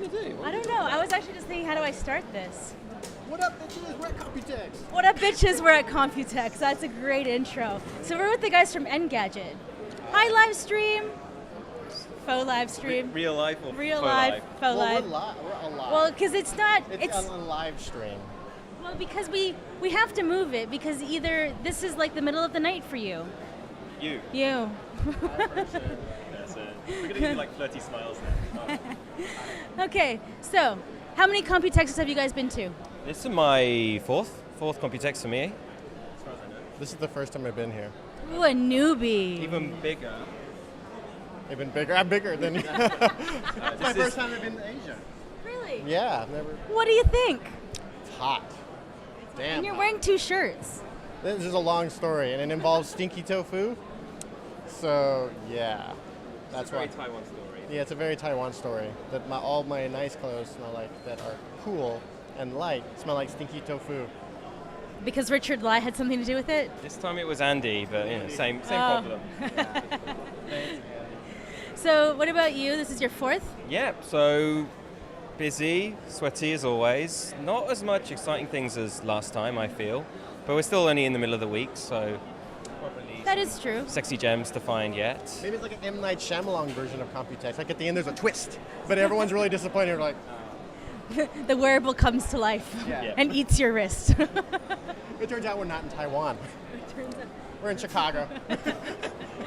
you going to do? I don't know. I was actually just thinking, how do I start this? What up, bitches? We're at Computex. What up, bitches? We're at Computex. That's a great intro. So we're with the guys from Engadget. Hi, live stream. Faux live stream. Real life or Real faux live. life? Faux live. We're alive. Well, because it's not. It's a live stream. Well, because we have to move it because either this is like the middle of the night for you. You. You. That's it. We're going to do like flirty smiles now. Oh. Okay, so how many Computexes have you guys been to? This is my fourth Computex for me. As far as I know. This is the first time I've been here. Ooh, a newbie. Even bigger. Even bigger. I'm bigger than you. It's my first time I've been to Asia. Really? Yeah, I've never. What do you think? It's hot. Damn. And you're hot. wearing 2 shirts. This is a long story, and it involves stinky tofu. So yeah, that's why. It's a very Taiwan story. Yeah, it's a very Taiwan story. That all my nice clothes smell like that are cool and light smell like stinky tofu. Because Richard Lai had something to do with it? This time it was Andy, but same problem. So what about you? This is your 4th? Yeah, so busy, sweaty as always. Not as much exciting things as last time, I feel. But we're still only in the middle of the week, so probably That is true. sexy gems to find yet. Maybe it's like an M. Night Shyamalan version of Computex. Like at the end there's a twist, but everyone's really disappointed. Like, The wearable comes to life Yeah. and eats your wrist. it turns out we're not in Taiwan. We're in Chicago.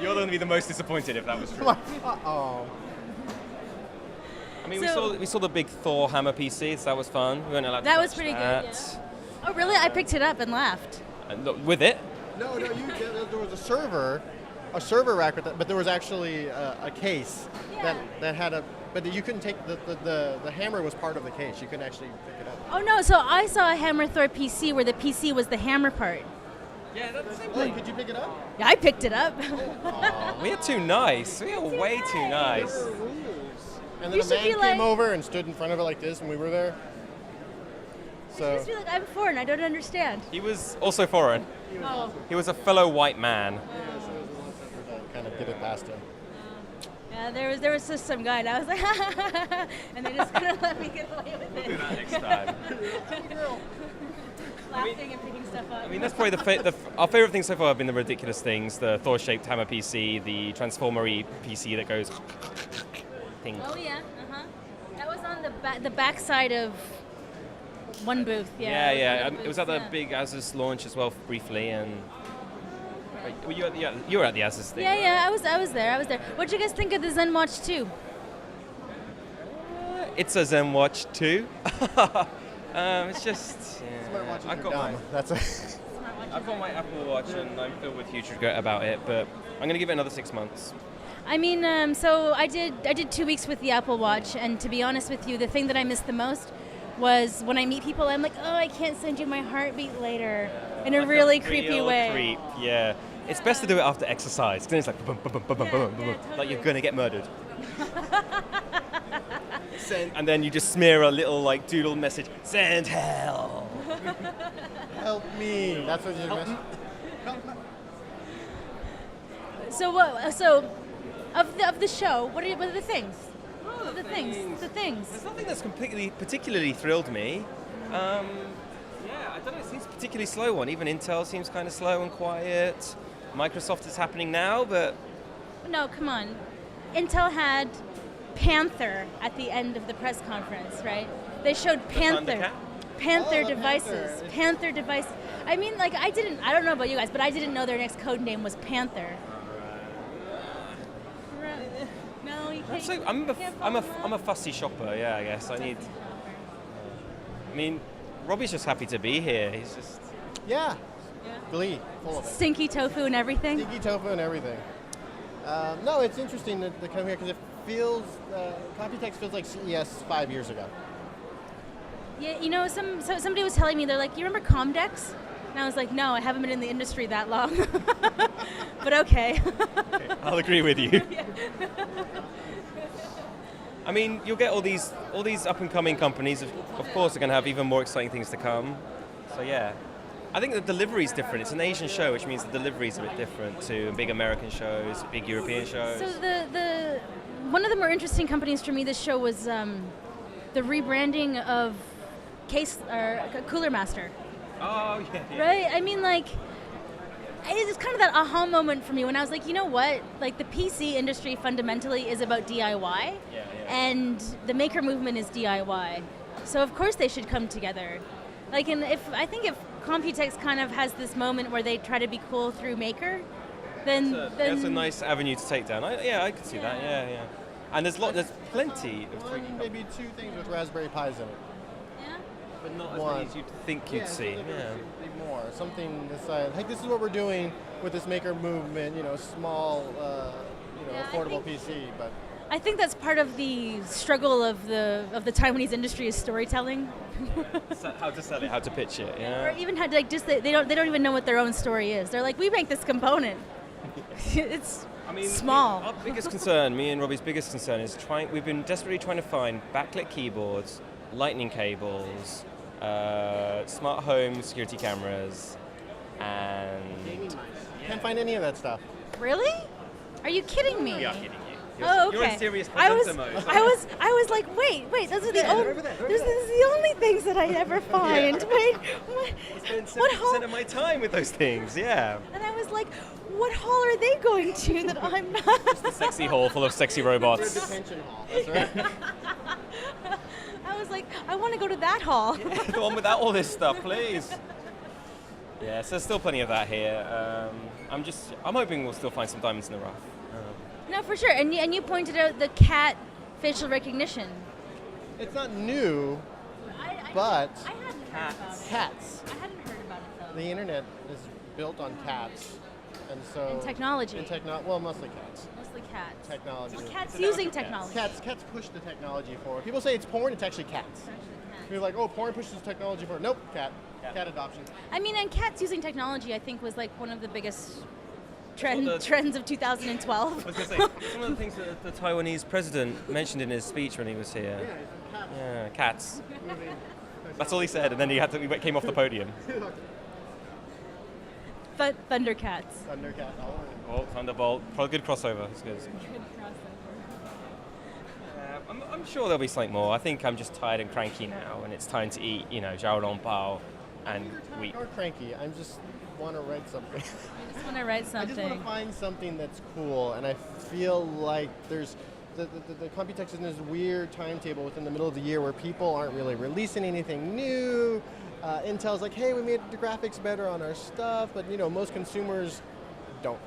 You're going to be the most disappointed if that was true. Uh-oh. I mean, So- we saw the big Thor hammer PC, so that was fun. We weren't allowed to That was touch pretty good, that. yeah. Oh, really? I picked it up and laughed. And look, with it, No, there was a server rack with that, but there was actually a case Yeah. that had but you couldn't take the hammer was part of the case. You couldn't actually pick it up. Oh, no, so I saw a Hammer Thor PC where the PC was the hammer part. yeah, that's the same Oh, could you pick it up? Yeah, I picked it up. We are too nice. We are way too nice. There were rules. And then You a should man be came like- over and stood in front of it like this when we were there. I So just feel like I'm foreign. I don't understand. He was also foreign. Oh. He was a fellow white man. kind of get it past him. Yeah, there was just some guy, and I was like, and they just couldn't let me get away with it. Next time. Laughing and picking stuff up. I mean, that's probably our favorite things so far have been the ridiculous things: the Thor-shaped hammer PC, the Transformer-y PC that goes. Thing. Oh yeah, That was on the backside of one booth. Yeah. Yeah. One of It was at the booths, big Asus launch as well, briefly, and. Were you were at the Asus thing? Yeah, I was there. What'd you guys think of the Zen Watch 2? It's a Zen Watch 2. It's just. Smartwatches I've are got dumb. I've got my Apple Watch and I'm filled with huge regret about it, but I'm going to give it another 6 months. I mean, so I did 2 weeks with the Apple Watch, and to be honest with you, the thing that I missed the most was when I meet people, I'm like, oh, I can't send you my heartbeat later, in a Like really a creepy real way. Creep, yeah. It's best to do it after exercise, because then it's like, boom, boom, boom, boom, boom, boom, boom, boom, totally. like you're going to get murdered. And then you just smear a little like doodle message, send hell. Help me. That's what you missed. So what? So, of the show, what are the things? The things. There's nothing that's particularly thrilled me. Yeah, I don't know. It seems a particularly slow one. Even Intel seems kind of slow and quiet. Microsoft is happening now, but No, come on. Intel had Panther at the end of the press conference, right? They showed Panther. Thundercat? Panther Oh, the devices. Panther. Panther device. I mean, like, I don't know about you guys, but I didn't know their next code name was Panther. No, you can't. so you I'm can't follow that? a fussy shopper. Yeah, I guess I need. I mean, Robbie's just happy to be here. He's just. Yeah. Yeah. Glee. Full of it. Stinky tofu and everything. Stinky tofu and everything. No, it's interesting to come here because it feels, Computex feels like CES 5 years ago. Yeah, you know, somebody was telling me, they're like, you remember Comdex? And I was like, no, I haven't been in the industry that long. But okay. I'll agree with you. I mean, you'll get all these up and coming companies. Of course, are going to have even more exciting things to come. So yeah, I think the delivery is different. It's an Asian show, which means the delivery is a bit different to big American shows, big European shows. So the one of the more interesting companies for me this show was the rebranding of Case or Cooler Master. Oh, yeah. Right? I mean, like, it's kind of that aha moment for me when I was like, you know what? Like, the PC industry fundamentally is about DIY, and the maker movement is DIY. So of course they should come together. Like, and I think if Computex kind of has this moment where they try to be cool through maker, then that's a nice avenue to take down. I could see that. Yeah. And there's plenty of maybe 2 things with Raspberry Pis in it. Yeah. But not as many as you'd think you'd see. Yeah. More something decided. Like, this is what we're doing with this maker movement. Small, affordable PC. But I think that's part of the struggle of the Taiwanese industry is storytelling. How to sell it, how to pitch it. Yeah. Or even how to they don't even know what their own story is. They're like, we make this component. It's small. Our biggest concern, me and Robbie's biggest concern, is we've been desperately trying to find backlit keyboards, lightning cables, smart home security cameras, and can't find any of that stuff. Really? Are you kidding me? We are kidding you. Oh, okay. You're in serious presenter mode. I was like, wait, those are the only. This is the only things that I ever find. Wait, I spend what 70% of my time with those things. Yeah. And I was like, what hall are they going to that I'm not? It's the sexy hall full of sexy robots. Detention hall. That's right. I was like, I want to go to that hall. Yeah, the one without all this stuff, please. Yeah, so there's still plenty of that here. I'm hoping we'll still find some diamonds in the rough. No, for sure. And you pointed out the cat facial recognition. It's not new, I but hadn't heard about it. cats. I hadn't heard about it though. The internet is built on cats, and so And technology. well, mostly cats. Mostly cats. Technology. Cats using technology. Cats push the technology forward. People say it's porn. It's actually cats. You're like, oh, porn pushes technology forward. Nope, cat adoption. I mean, and cats using technology, I think, was like one of the biggest trends of 2012. I was going to say, some of the things that the Taiwanese president mentioned in his speech when he was here. Yeah, cats. That's all he said, and then he came off the podium. Thundercats. Thundercat. Oh, Thunderbolt. Probably good crossover. It's good. I'm sure there'll be something more. I think I'm just tired and cranky now, and it's time to eat, Xiaolong Bao and wheat. Or cranky. I just want to write something. I just want to write something. I just want to find something that's cool, and I feel like there's the Computex is in this weird timetable within the middle of the year where people aren't really releasing anything new. Intel's like, hey, we made the graphics better on our stuff, but most consumers don't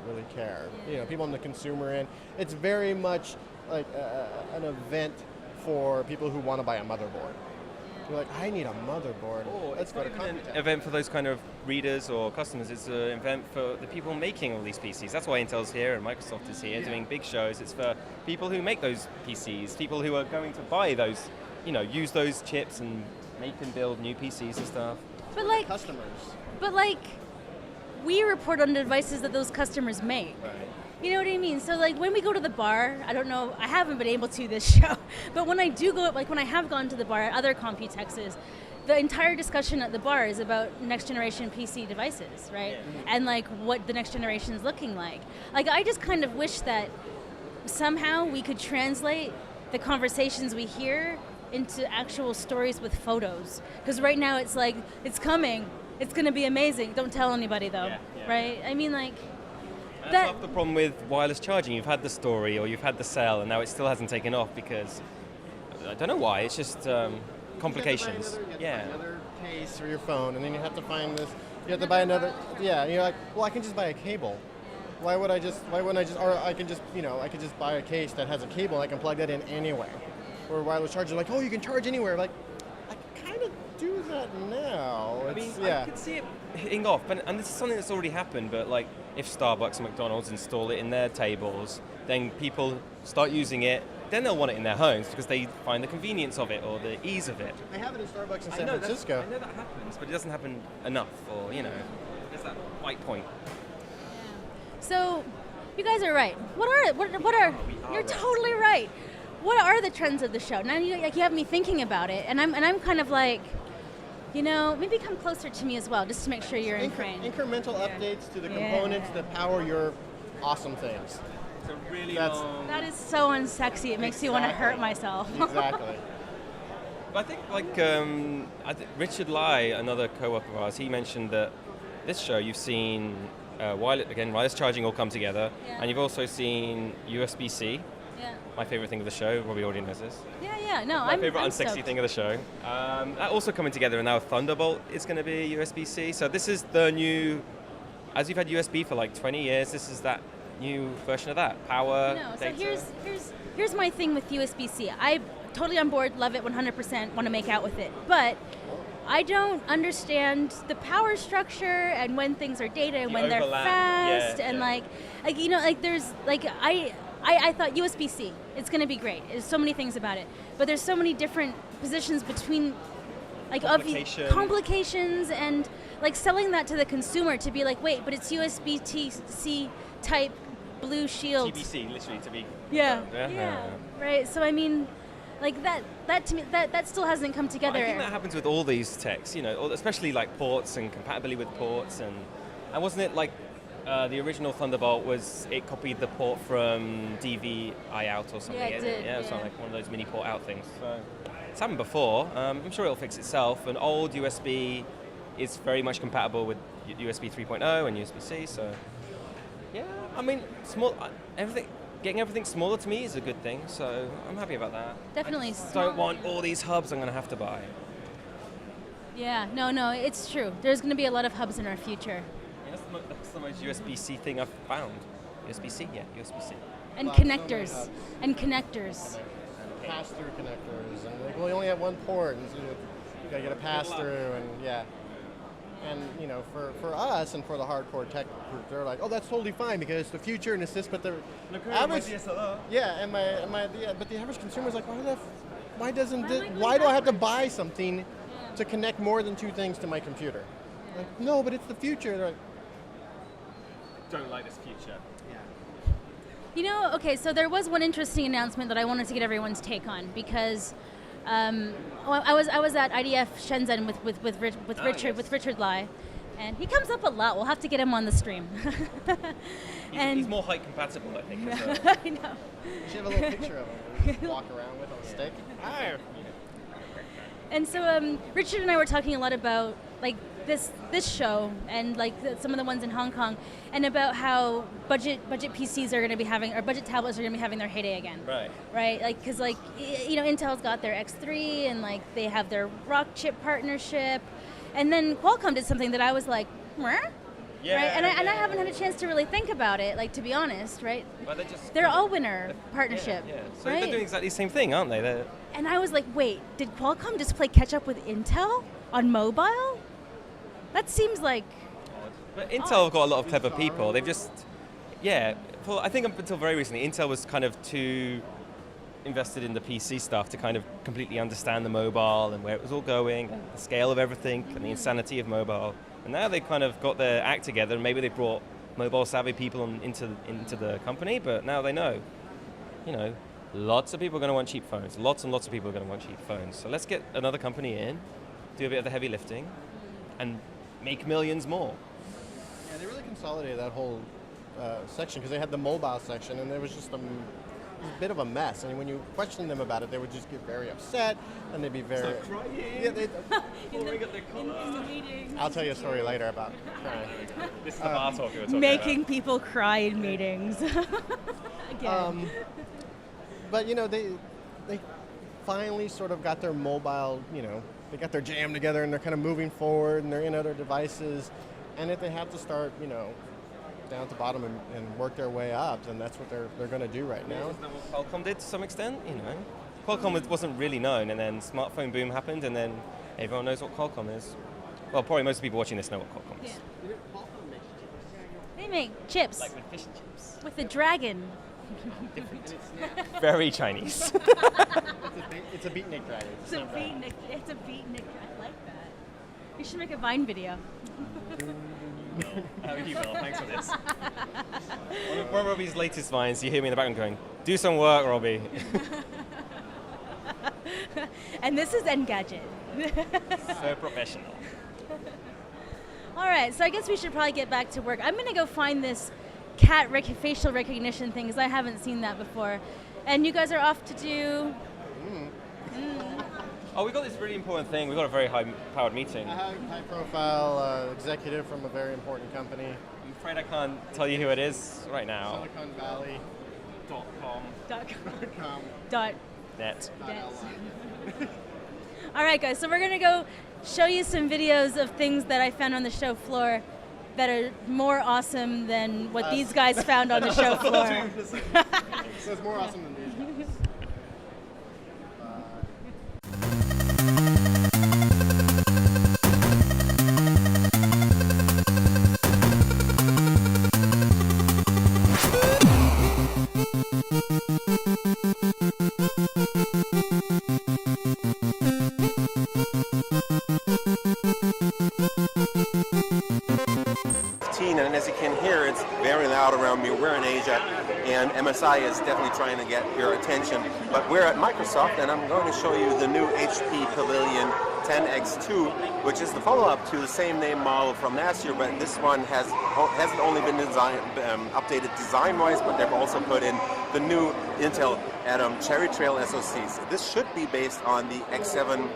really care. People on the consumer end, it's very much like an event for people who want to buy a motherboard. You're like, I need a motherboard. Let's go to Computex. An event for those kind of readers or customers. It's an event for the people making all these PCs. That's why Intel's here and Microsoft is here doing big shows. It's for people who make those PCs, people who are going to buy those, use those chips and make and build new PCs and stuff. But like customers. But like, we report on the devices that those customers make. Right. You know what I mean? So like when we go to the bar, I don't know, I haven't been able to this show, but when I do go, like when I have gone to the bar at other Computexes, the entire discussion at the bar is about next generation PC devices, right? And like what the next generation is looking like. Like I just kind of wish that somehow we could translate the conversations we hear into actual stories with photos. Because right now it's like, it's coming, it's gonna be amazing, don't tell anybody though, right? I mean like, that's half the problem with wireless charging. You've had the story or you've had the sell and now it still hasn't taken off because, I don't know why, it's just complications. You have to buy another case for your phone and then you have to find this, you have to buy another, and you're like, well, I can just buy a cable. Why wouldn't I just, or I can just, I could just buy a case that has a cable and I can plug that in anywhere. Or wireless chargers, like, oh, you can charge anywhere. Like, I kind of do that now. I could see it hitting off, and this is something that's already happened, but like, if Starbucks and McDonald's install it in their tables, then people start using it, then they'll want it in their homes because they find the convenience of it or the ease of it. They have it in Starbucks in San Francisco. I know that happens, but it doesn't happen enough, or, there's that white point. So, you guys are right. You're totally right. What are the trends of the show? Now you have me thinking about it, and I'm kind of like, maybe come closer to me as well, just to make sure you're in frame. Incremental updates to the components that power your awesome things. It's a really long... That is so unsexy. It makes me want to hurt myself. Exactly. I think Richard Lai, another co-worker of ours, he mentioned that this show you've seen wireless charging all come together, and you've also seen USB-C. Yeah. My favorite thing of the show. Robbie already knows this. Yeah. No, My favorite I'm unsexy stoked. thing of the show. That also coming together, and now Thunderbolt is going to be USB-C. So this is the new. As you've had USB for like 20 years, this is that new version of that. Power. No, so data. here's my thing with USB-C. I'm totally on board, love it 100%, want to make out with it. But I don't understand the power structure and when things are data and The when they're overlap. fast Yeah, and yeah. like there's like I thought USB-C, it's going to be great. There's so many things about it, but there's so many different positions between like complications and like selling that to the consumer to be like, wait, but it's USB-C type blue shield. TBC, literally to be. Yeah. Right. So I mean, like that to me that still hasn't come together. I think that happens with all these techs, especially like ports and compatibility with ports, and wasn't it like the original Thunderbolt it copied the port from DVI out or something? Yeah, it did. Yeah, it was like one of those mini port out things. So it's happened before. I'm sure it'll fix itself. And old USB is very much compatible with USB 3.0 and USB-C. So yeah, I mean, getting everything smaller to me is a good thing. So I'm happy about that. Definitely. I just don't want all these hubs I'm going to have to buy. Yeah. No, it's true. There's going to be a lot of hubs in our future. That's the most USB-C thing I've found. USB-C? Yeah, USB-C. And Well, connectors. so many And connectors. Pass-through connectors, and like, well, you only have one port, and so you gotta get a pass-through, and yeah. And for us and for the hardcore tech group, they're like, oh, that's totally fine because it's the future and it's this, but the average, but the average consumer's like, why do I have to buy something to connect more than two things to my computer? Like, no, but it's the future. They're like, Don't like this future. Okay, so there was one interesting announcement that I wanted to get everyone's take on because I was at IDF Shenzhen with Richard Lai, and he comes up a lot. We'll have to get him on the stream. He's more height compatible, I think. I know. you should have a little picture of him we just walk around with on a stick. Hi. And so Richard and I were talking a lot about like this show and like some of the ones in Hong Kong, and about how budget PCs are going to be having, or budget tablets are going to be having their heyday again. Right. Like because Intel's got their X3 and like they have their Rock chip partnership, and then Qualcomm did something that I was like, Meh? Yeah, right? And I haven't had a chance to really think about it, like to be honest, right? Well, they're all winner partnership. Yeah. So right? they're doing exactly the same thing, aren't they? And I was like, wait, did Qualcomm just play catch up with Intel on mobile? That seems like... But Intel have got a lot of clever people. They've just... Yeah. Well, I think up until very recently, Intel was kind of too invested in the PC stuff to kind of completely understand the mobile and where it was all going, and the scale of everything, and the insanity of mobile. And now they've kind of got their act together, and maybe they brought mobile-savvy people into the company, but now they know. Lots of people are going to want cheap phones. Lots and lots of people are going to want cheap phones. So let's get another company in, do a bit of the heavy lifting, and make millions more. Yeah, they really consolidated that whole section because they had the mobile section, and there was just a bit of a mess. And when you question them about it, they would just get very upset, and they'd be very... Start crying. Yeah, Pouring up their collar. I'll tell you a story later about crying. This is the bar talk we were talking Making people cry in meetings. Again. But they finally sort of got their mobile, they got their jam together and they're kind of moving forward and they're in other devices. And if they have to start, down at the bottom and work their way up, then that's what they're going to do right now. Isn't that what Qualcomm did to some extent? Qualcomm wasn't really known, and then smartphone boom happened, and then everyone knows what Qualcomm is. Well, probably most of the people watching this know what Qualcomm is. Yeah. They make chips. Like with fish and chips. With the dragon. Very Chinese. It's a beatnik dragon. It's a beatnik. It's a beatnik. I like that. You should make a Vine video. You will. Thanks for this. One of Robbie's latest vines, you hear me in the background going, "Do some work, Robbie." And this is Engadget. So professional. All right, so I guess we should probably get back to work. I'm going to go find this cat facial recognition thing because I haven't seen that before. And you guys are off to do... Oh, we got this really important thing. We got a very high-powered meeting. A high-profile executive from a very important company. I'm afraid I can't tell you who it is right now. Silicon Valley. .com. Dot. Net. All right, guys. So we're gonna go show you some videos of things that I found on the show floor that are more awesome than what these guys found on the show floor. So it's more awesome than these guys. 15, and as you can hear, it's very loud around me. We're in Asia, and MSI is definitely trying to get your attention. But we're at Microsoft, and I'm going to show you the new HP Pavilion 10X2, which is the follow-up to the same name model from last year, but this one hasn't only been updated design-wise, but they've also put in the new Intel Atom Cherry Trail SoCs. This should be based on the X7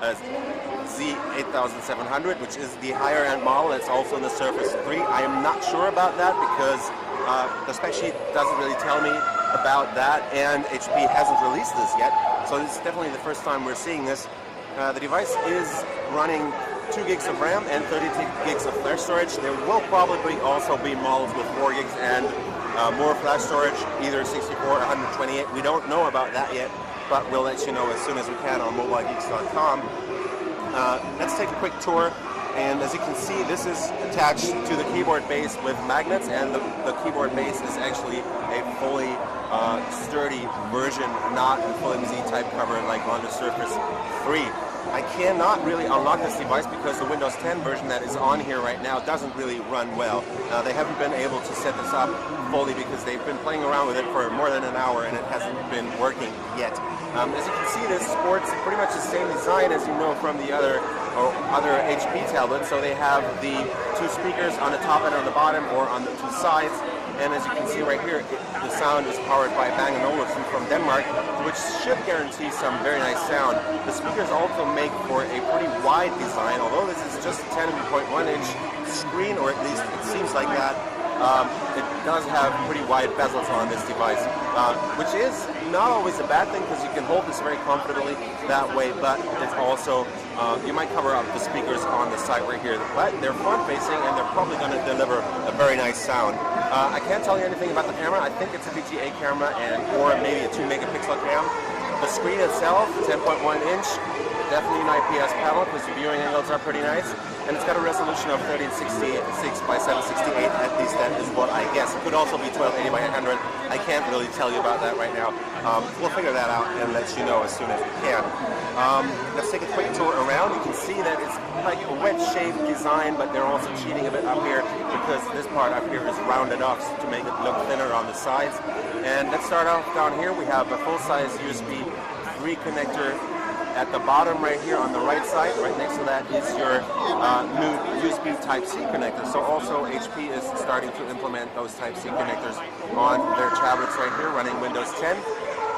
Z8700, which is the higher-end model. It's also in the Surface 3. I am not sure about that because the spec sheet doesn't really tell me about that, and HP hasn't released this yet. So this is definitely the first time we're seeing this. The device is running 2 gigs of RAM and 32 gigs of flash storage. There will probably also be models with 4 gigs and more flash storage, either 64 or 128. We don't know about that yet, but we'll let you know as soon as we can on mobilegeeks.com. Let's take a quick tour, and as you can see, this is attached to the keyboard base with magnets, and the keyboard base is actually a fully sturdy version, not a flimsy type cover like on the Surface 3. I cannot really unlock this device because the Windows 10 version that is on here right now doesn't really run well. They haven't been able to set this up fully because they've been playing around with it for more than an hour and it hasn't been working yet. As you can see, this sports pretty much the same design as you know from the other HP tablets. So they have the 2 speakers on the top and on the bottom, or on the 2 sides. And as you can see right here, the sound is powered by Bang & Olufsen from Denmark, which should guarantee some very nice sound. The speakers also make for a pretty wide design, although this is just a 10.1-inch screen, or at least it seems like that. It does have pretty wide bezels on this device, which is not always a bad thing because you can hold this very comfortably that way, but it's also, you might cover up the speakers on the side right here, but they're front-facing and they're probably going to deliver a very nice sound. I can't tell you anything about the camera. I think it's a VGA camera or maybe a 2-megapixel cam. The screen itself, 10.1-inch, definitely an IPS panel because the viewing angles are pretty nice. And it's got a resolution of 1366 by 768, at least that is what I guess. It could also be 1280 by 800. I can't really tell you about that right now. We'll figure that out and let you know as soon as we can. Let's take a quick tour around. You can see that it's like a wedge-shaped design, but they're also cheating a bit up here because this part up here is rounded off to make it look thinner on the sides. And let's start off down here. We have a full-size USB 3 connector at the bottom right here on the right side. Right next to that is your new USB Type-C connector. So also HP is starting to implement those Type-C connectors on their tablets right here running Windows 10.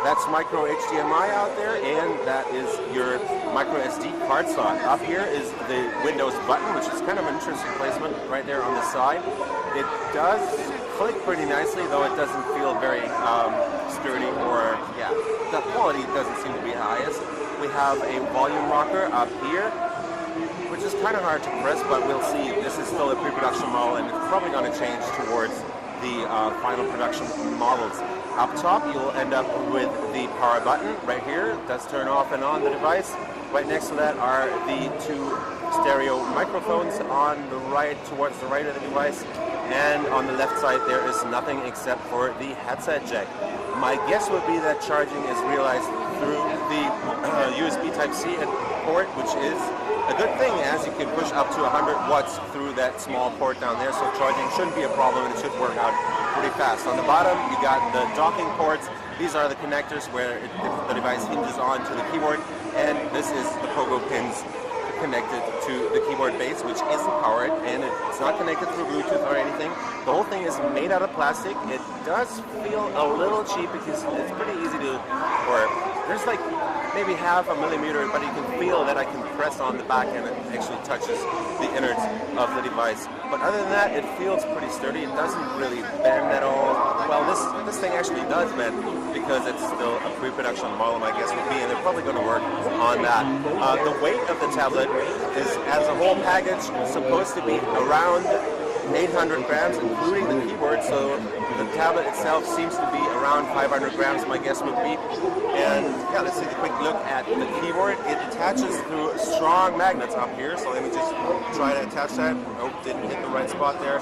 That's micro HDMI out there, and that is your micro SD card slot. Up here is the Windows button, which is kind of an interesting placement right there on the side. It does click pretty nicely, though it doesn't feel very sturdy, or yeah, the quality doesn't seem to be the highest. We have a volume rocker up here, which is kind of hard to press, but we'll see. This is still a pre-production model, and it's probably going to change towards the final production models. Up top, you'll end up with the power button right here. It does turn off and on the device. Right next to that are the 2 stereo microphones on the right, towards the right of the device. And on the left side, there is nothing except for the headset jack. My guess would be that charging is realized through the USB Type-C port, which is a good thing as you can push up to 100 watts through that small port down there, so charging shouldn't be a problem and it should work out pretty fast. On the bottom, you got the docking ports. These are the connectors where the device hinges onto the keyboard, and this is the pogo pins connected to the keyboard base, which isn't powered, and it's not connected through Bluetooth or anything. The whole thing is made out of plastic. It does feel a little cheap because it's pretty easy to, or there's like maybe half a millimeter, but you can feel that I can press on the back and it actually touches the innards of the device. But other than that, it feels pretty sturdy. It doesn't really bend at all. Well, this thing actually does bend because it's still a pre-production model, I guess would be, and they're probably going to work on that. The weight of the tablet is, as a whole package, supposed to be around 800 grams, including the keyboard, so the tablet itself seems to be around 500 grams, my guess would be. And yeah, let's take a quick look at the keyboard. It attaches through strong magnets up here, so let me just try to attach that. Oh, didn't hit the right spot there.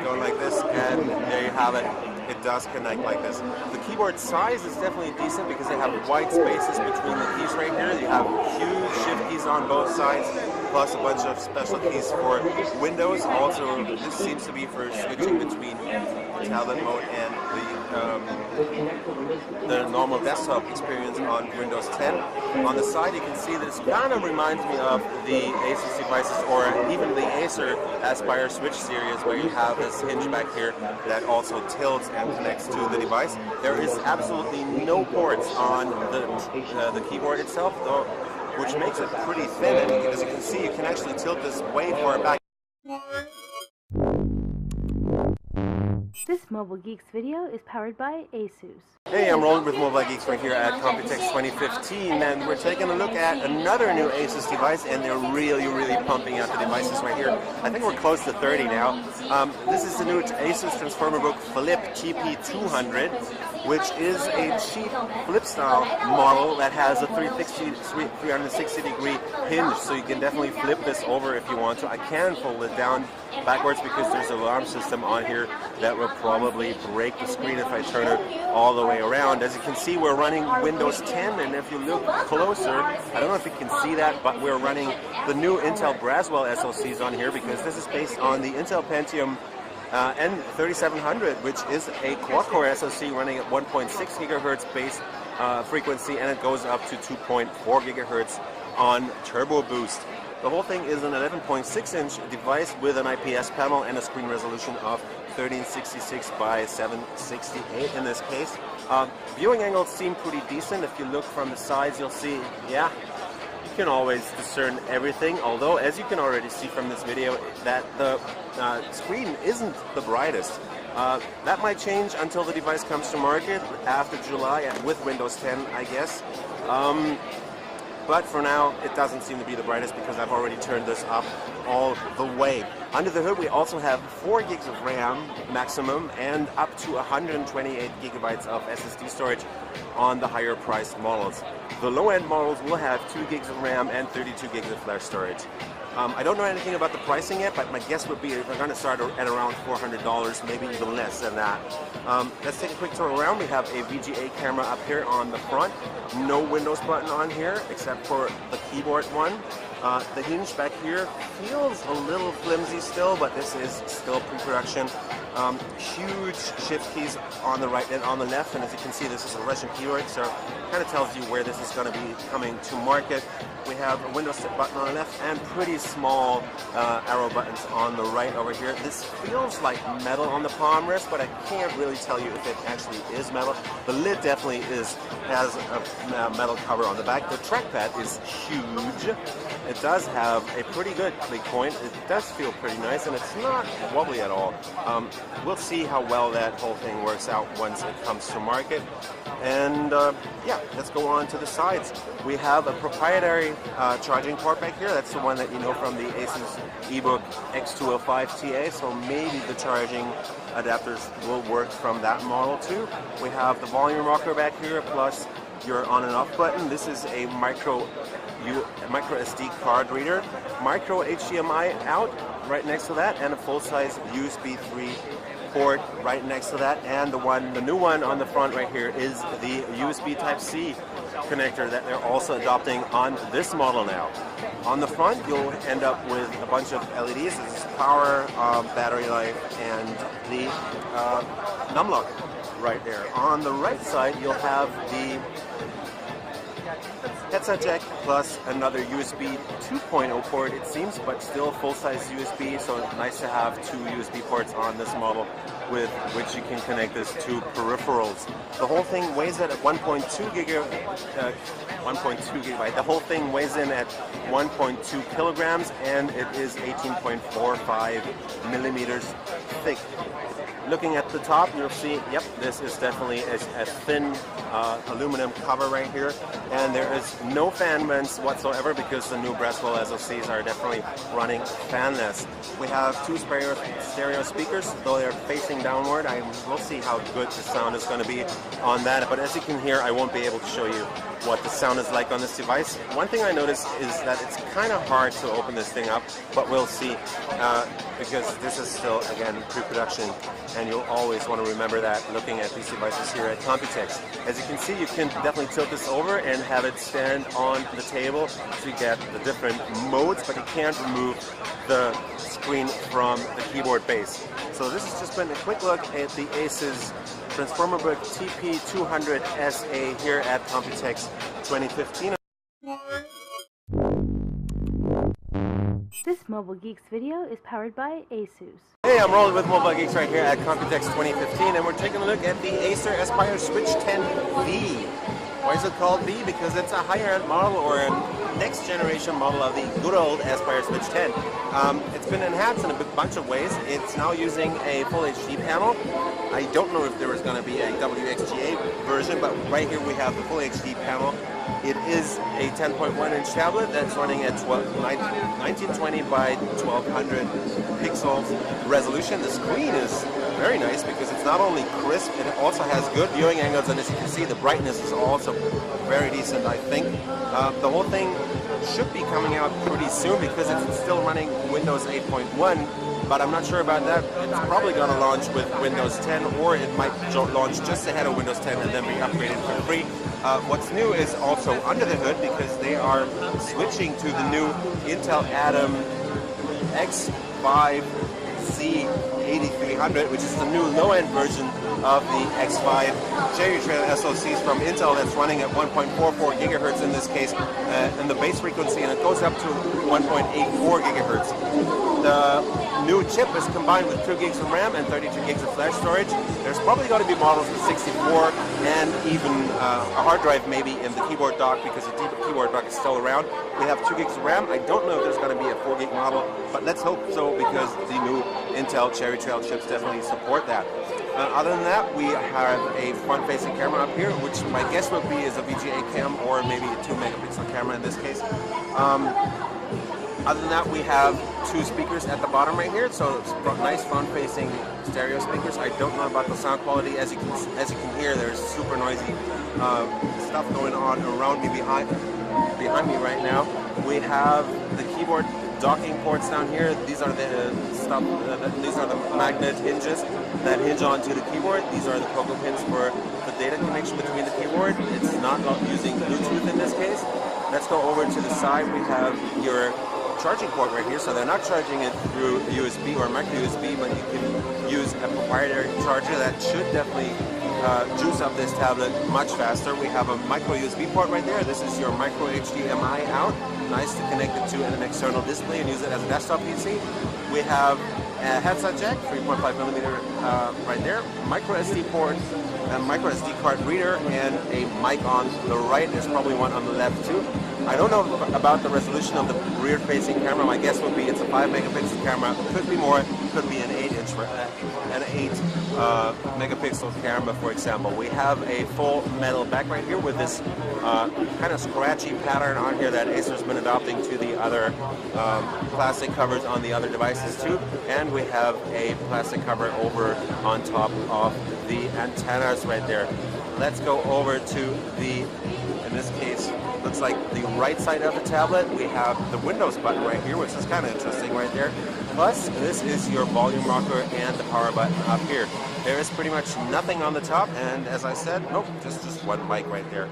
Going like this, and there you have it. It does connect like this. The keyboard size is definitely decent because they have wide spaces between the keys right here. You have huge shift keys on both sides, plus a bunch of special keys for Windows. Also, this seems to be for switching between the tablet mode and the normal desktop experience on Windows 10. On the side, you can see that it kind of reminds me of the Asus devices, or even the Acer Aspire Switch series, where you have this hinge back here that also tilts and connects to the device. There is absolutely no ports on the keyboard itself, though, which makes it pretty thin. And as you can see, you can actually tilt this way far back. This Mobile Geeks video is powered by Asus. Hey, I'm rolling with Mobile Geeks right here at Computex 2015, and we're taking a look at another new Asus device, and they're really pumping out the devices right here. I think we're close to 30 now. This is the new Asus Transformerbook Flip TP200, which is a cheap flip style model that has a 360 degree hinge, so you can definitely flip this over if you want to. I can fold it down backwards because there's an alarm system on here that will probably break the screen if I turn it all the way around. As you can see, we're running Windows 10, and if you look closer, I don't know if you can see that, but we're running the new Intel Braswell SoCs on here because this is based on the Intel Pentium N3700, which is a quad-core SoC running at 1.6 gigahertz base frequency, and it goes up to 2.4 gigahertz on Turbo Boost. The whole thing is an 11.6-inch device with an IPS panel and a screen resolution of 1366 by 768 in this case. Viewing angles seem pretty decent. If you look from the sides, you'll see, yeah, you can always discern everything, although as you can already see from this video that the screen isn't the brightest. That might change until the device comes to market after July with Windows 10, I guess. But for now, it doesn't seem to be the brightest because I've already turned this up all the way. Under the hood, we also have 4 gigs of RAM maximum and up to 128 gigabytes of SSD storage on the higher priced models. The low-end models will have 2 gigs of RAM and 32 gigs of flash storage. I don't know anything about the pricing yet, but my guess would be we're going to start at around $400, maybe even less than that. Let's take a quick tour around. We have a VGA camera up here on the front. No Windows button on here, except for the keyboard one. The hinge back here feels a little flimsy still, but this is still pre-production. Huge shift keys on the right and on the left, and as you can see, this is a Russian keyboard, so it kind of tells you where this is going to be coming to market. We have a Windows button on the left and pretty small arrow buttons on the right over here. This feels like metal on the palm rest, but I can't really tell you if it actually is metal. The lid definitely has a metal cover on the back. The trackpad is huge. It does have a pretty good click point. It does feel pretty nice, and it's not wobbly at all. We'll see how well that whole thing works out once it comes to market. And yeah, let's go on to the sides. We have a proprietary charging port back here. That's the one that you know from the Asus eBook X205 TA, so maybe the charging adapters will work from that model too. We have the volume rocker back here, plus your on and off button. This is a micro SD card reader, micro HDMI out right next to that, and a full-size USB 3 port right next to that. And the new one on the front right here is the USB Type-C connector that they're also adopting on this model now. On the front, you'll end up with a bunch of LEDs. This is power, battery life, and the numlock right there. On the right side, you'll have the headset jack plus another USB 2.0 port, it seems, but still full-size USB, so nice to have two USB ports on this model with which you can connect this to peripherals. The whole thing weighs in at 1.2 gigabyte. The whole thing weighs in at 1.2 kilograms, and it is 18.45 millimeters thick. Looking at the top, you'll see, yep, this is definitely a thin aluminum cover right here, and there is no fan vents whatsoever because the new Braswell SoCs are definitely running fanless. We have two stereo speakers, though they're facing downward. We'll see how good the sound is going to be on that, but as you can hear, I won't be able to show you what the sound is like on this device. One thing I noticed is that it's kind of hard to open this thing up, but we'll see, because this is still, again, pre-production, and you'll always want to remember that looking at these devices here at Computex. As you can see, you can definitely tilt this over and have it stand on the table to get the different modes, but you can't remove the screen from the keyboard base. So this has just been a quick look at the Asus Transformer Brick TP200SA here at Computex 2015. This Mobile Geeks video is powered by Asus. Hey, I'm rolling with Mobile Geeks right here at Computex 2015, and we're taking a look at the Acer Aspire Switch 10V. Why is it called V? Because it's a higher-end model, or a next-generation model of the good old Aspire Switch 10. It's been enhanced in a bunch of ways. It's now using a Full HD panel. I don't know if there is going to be a WXGA version, but right here we have the Full HD panel. It is a 10.1-inch tablet that's running at 1920 by 1200 pixels resolution. The screen is very nice because it's not only crisp, it also has good viewing angles, and as you can see, the brightness is also very decent, I think. The whole thing should be coming out pretty soon because it's still running Windows 8.1, but I'm not sure about that. It's probably going to launch with Windows 10, or it might launch just ahead of Windows 10 and then be upgraded for free. What's new is also under the hood, because they are switching to the new Intel Atom X5Z8300, which is the new low-end version of the X5 Cherry Trail SoCs from Intel that's running at 1.44 gigahertz in this case, in the base frequency, and it goes up to 1.84 gigahertz. The new chip is combined with 2 gigs of RAM and 32 gigs of flash storage. There's probably going to be models with 64 and even a hard drive maybe in the keyboard dock, because the keyboard dock is still around. We have 2 gigs of RAM. I don't know if there's going to be a 4 gig model, but let's hope so, because the new Intel Cherry Trail chips definitely support that. Other than that, we have a front-facing camera up here, which my guess would be is a VGA cam, or maybe a 2 megapixel camera in this case. Other than that, we have 2 speakers at the bottom right here, so it's nice front-facing stereo speakers. I don't know about the sound quality. As you can hear, there's super noisy stuff going on around me behind me right now. We have the keyboard docking ports down here. These are the these are the magnet hinges that hinge onto the keyboard. These are the cocoa pins for the data connection between the keyboard. It's not using Bluetooth in this case. Let's go over to the side. We have your charging port right here, so they're not charging it through USB or micro USB, but you can use a proprietary charger that should definitely juice up this tablet much faster. We have a micro USB port right there. This is your micro HDMI out. Nice to connect it to an external display and use it as a desktop PC. We have a headset jack, 3.5 millimeter right there, micro SD port, a micro SD card reader, and a mic on the right. There's probably one on the left too. I don't know about the resolution of the rear-facing camera. My guess would be it's a 5 megapixel camera. Could be more. Could be an 8-inch, an 8 megapixel camera, for example. We have a full metal back right here with this kind of scratchy pattern on here that Acer's been adopting to the other plastic covers on the other devices too. And we have a plastic cover over on top of the antennas right there. Let's go over to the, in this case, looks like the right side of the tablet. We have the Windows button right here, which is kind of interesting right there. Plus, this is your volume rocker and the power button up here. There is pretty much nothing on the top, and as I said, nope, just one mic right there.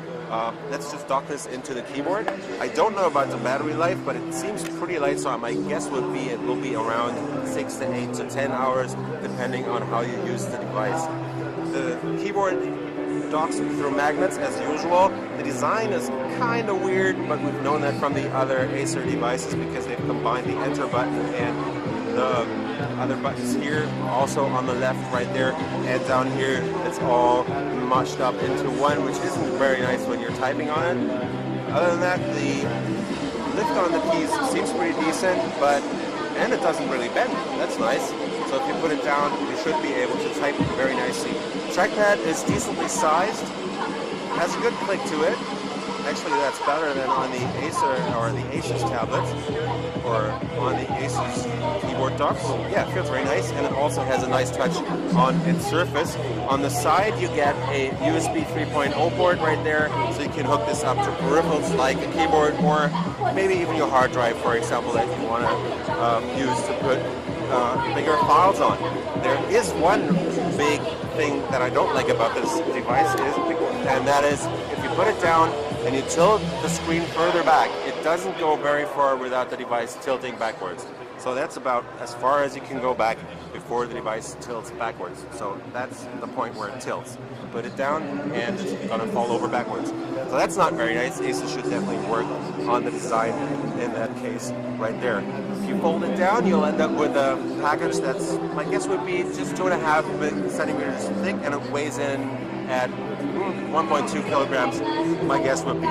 Let's just dock this into the keyboard. I don't know about the battery life, but it seems pretty light, so my guess would be it will be around 6 to 8 to 10 hours, depending on how you use the device. The keyboard docks through magnets as usual. The design is kind of weird, but we've known that from the other Acer devices because they've combined the enter button and the other buttons here, also on the left right there, and down here it's all mushed up into one, which isn't very nice when you're typing on it. Other than that, the lift on the keys seems pretty decent, and it doesn't really bend. That's nice. So if you put it down, you should be able to type very nicely. Trackpad is decently sized, has a good click to it. Actually, that's better than on the Acer or the Asus tablets or on the Asus keyboard docks. Yeah, it feels very nice, and it also has a nice touch on its surface. On the side, you get a USB 3.0 port right there, so you can hook this up to peripherals like a keyboard or maybe even your hard drive, for example, that you want to use to put bigger files on. There is one big thing that I don't like about this device, and that is if you put it down and you tilt the screen further back, it doesn't go very far without the device tilting backwards. So that's about as far as you can go back before the device tilts backwards. So that's the point where it tilts. Put it down and it's gonna fall over backwards. So that's not very nice. Asus should definitely work on the design in that case right there. If you fold it down, you'll end up with a package that's, my guess would be just 2.5 centimeters thick, and it weighs in at 1.2 kilograms, my guess would be.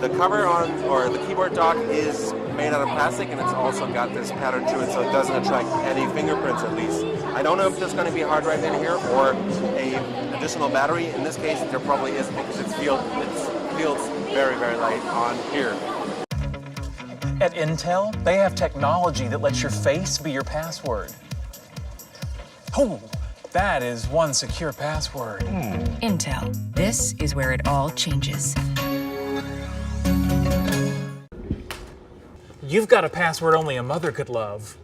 The cover on, or the keyboard dock, is made out of plastic, and it's also got this pattern to it, so it doesn't attract any fingerprints at least. I don't know if there's going to be a hard drive in here or a additional battery. In this case, there probably is, because it feels very, very light on here. At Intel, they have technology that lets your face be your password. Oh, that is one secure password. Intel. This is where it all changes. You've got a password only a mother could love.